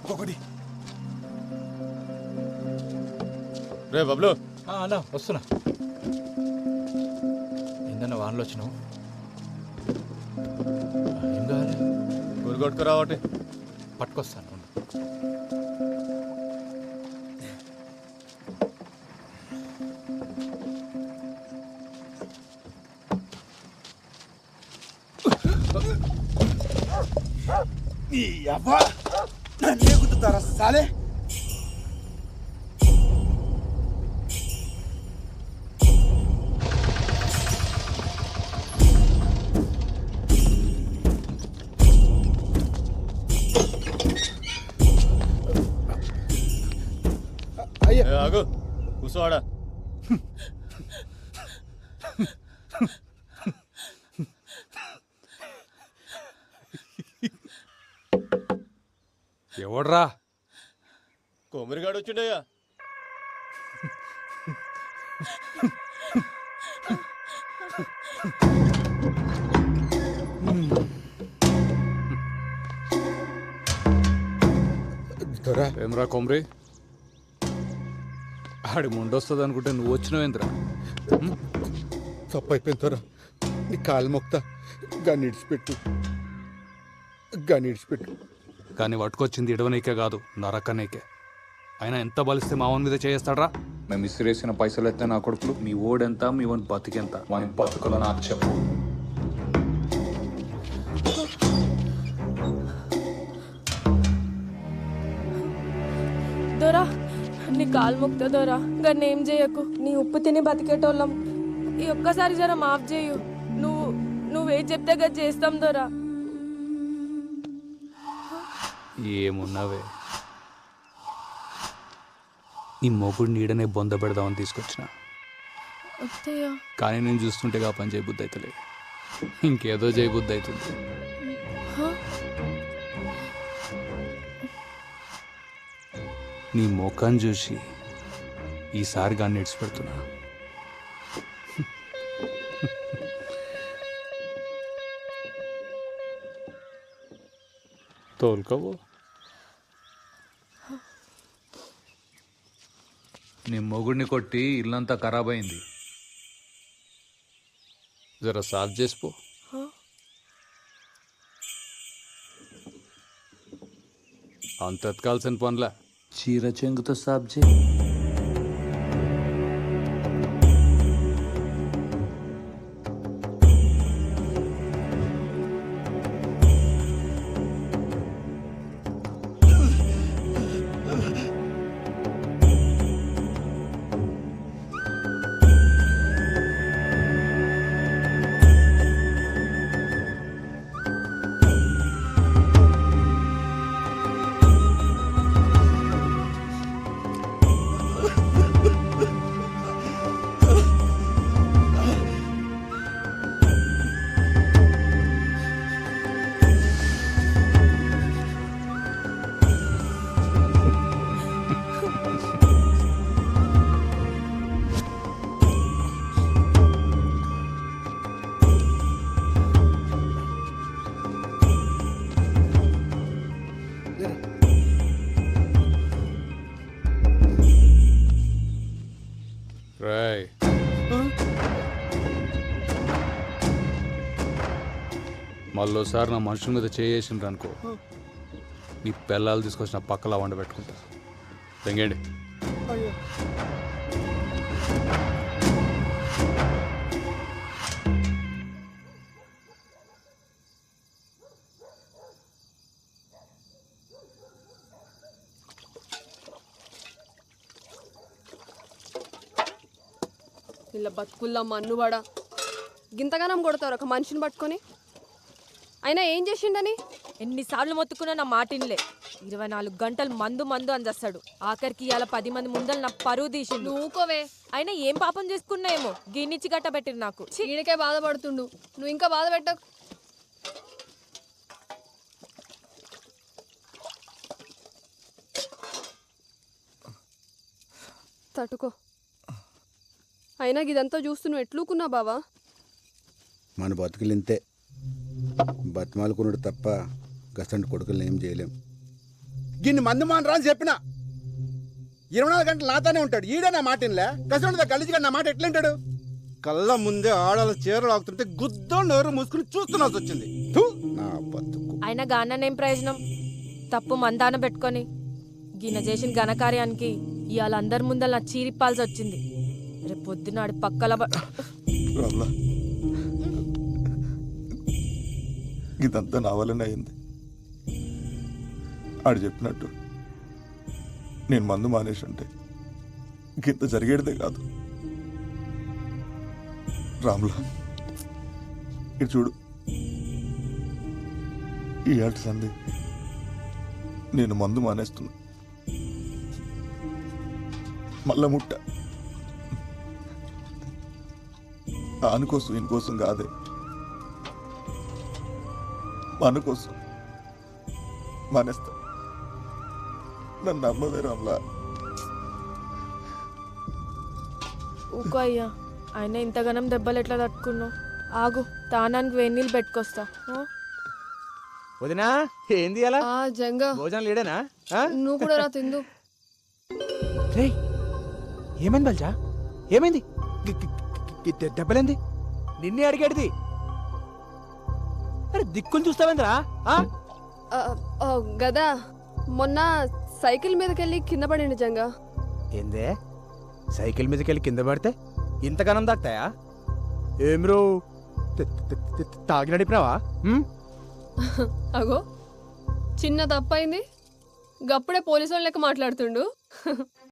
ఇంకొకటి. రే బబ్లు, అన్నా వస్తున్నా. ఏందన్నా వానలో వచ్చినావు? ఏం కావాలి? ఊరు కొట్టుకురా ఒకటి. పట్టుకొస్తాను. ఈ అవ్వ నన్ను గుద్దుతారా సాలే? ఆగు, కూర్చోవాడా. ఎవడ్రా? కొమ్మరిగాడు వచ్చిండయ్యా. ఏమ్రా కొమ్రి, ఆడి ముండొస్తుంది అనుకుంటే నువ్వు వచ్చినవేంద్రా? తప్పైపోయింది తోరా, నీ కాలు మొక్తా. గన్నిడిచిపెట్టు. కానీ పట్టుకొచ్చింది ఇడవనీకే కాదు, నరకనీకే. అయినా ఎంత బలిస్తే మావన్ మీద చేస్తాడ్రా? మేము ఇసిరేసిన పైసలు ఎత్తే నా కొడుకులు, మీ ఓడెంత, మీ వన్ బతికెంత, వాని బతుకులో నాకు చెప్పు. దొరా నీ కాలు మొక్తా దొరా, గన్నేం చేయకు. నీ ఉప్పు తిని బతికేటోళ్ళం. ఈ ఒక్కసారి జర మాఫ్ చేయు. నువ్వే చెప్తే గది చేస్తాం దొరా. ఏమున్నావే, నీ మొగుడు నీడనే బొంద పెడదామని తీసుకొచ్చిన. కానీ నేను చూస్తుంటే ఆ పని చేయబుద్ధి అవుతలే, ఇంకేదో చేయబుద్ధి అవుతుంది. నీ ముఖం చూసి ఈసారి గాన్ని ఇడిచిపెడుతున్నా. తోలుకోవు. నీ మొగుడిని కొట్టి ఇల్లంతా ఖరాబ్ అయింది, జర సాఫ్ చేసిపో. అంత ఎత్కాల్సిన పనులా, చీర చెంగుతో సాఫ్ చేయి. రాయ్, మళ్ళోసారి నా మనుషుల మీద చేసిండ్రు అనుకో, నీ పిల్లలు తీసుకొచ్చిన పక్కలా వండ పెట్టుకుంటా. తెంగండి. ఇలా బతుకుల్లా మన్నువాడా, గింతగానం కొడతారు ఒక మనిషిని పట్టుకొని. అయినా ఏం చేసిండని ఎన్నిసార్లు మొత్తుకున్నా నా మాటిన్లే. 24 గంటలు మందు అని చేస్తాడు. ఆఖరికి ఇవాళ 10 మంది ముందలు నా పరువు తీసిండు. నువ్వుకోవే. అయినా ఏం పాపం చేసుకున్నాయేమో గిన్నిచ్చి గట్ట పెట్టిరు నాకు. ఈయనకే బాధపడుతుండు, నువ్వు ఇంకా బాధ పెట్టకు. తట్టుకో. అయినా ఇదంతా చూస్తూ నువ్వు ఎట్లుకున్నా బావా? మన బతుకులు ఇంతే, బతిమాలుకున్నాడు తప్ప గసంటి కొడుకులను ఏం చేయలేం. గిన్ని మంది మానరా అని చెప్పిన 24 గంటలు నాతోనే ఉంటాడు. ఈడే నా మాట ఇన్లే. గసంటి గలీజ్గా నా మాట ఎట్లుంటాడు? కళ్ళ ముందే ఆడాల చీరలు ఆగుతుంటే గుద్దోళ్ళు ఎవరు మూసుకుని చూస్తున్నాల్సి వచ్చింది. థు, నా బతుకు. ఆయన గాననేం ప్రయోజనం? తప్పు మందాన పెట్టుకొని గిన చేసిన ఘనకార్యానికి ఇవాళ అందరి ముందర నా చీరిప్పాల్సి వచ్చింది. రేపు పొద్దునాడు పక్కల రామ్లా, ఇదంతా నా వల్లనే అయింది. ఆడు చెప్పినట్టు నేను మందు మానేసి ఉంటే ఇంత జరిగేదే కాదు. రామ్లా, ఇటు చూడు, ఈ ఆట సంది నేను మందు మానేస్తున్నా. మళ్ళా ముట్ట ఆనుకోసం ఇంకోసం కాదే, మన కోసం మానేస్తా. నన్ను నమ్మవే రామ్లా. ఊకో అయ్యా, ఆయన ఇంతగానం దెబ్బలు ఎట్లా తట్టుకున్నావు? ఆగు, తానానికి వేడి నీళ్ళు పెట్టుకొస్తా. ఆ? వదినా, ఏంది అలా ఆ జంగా, భోజనం లేడేనా? నువ్వు కూడా రా తిందు. రేయ్, ఏమైంది బల్జా? ఏమైంది? దెబ్బలేంది? నిన్నే అడిగేటిది. అరే దిక్కులు చూస్తావేంద్రా? గదా, మొన్న సైకిల్ మీదకెళ్ళి కింద పడింది జంగా. ఏందే, సైకిల్ మీదకెళ్ళి కింద పడితే ఇంతగానం దాక్తాయా? ఏం రో, తాగి నడిపినావా? అగో, చిన్న తప్పైంది, గప్పుడే పోలీసు వాళ్ళ లెక్క మాట్లాడుతుండు.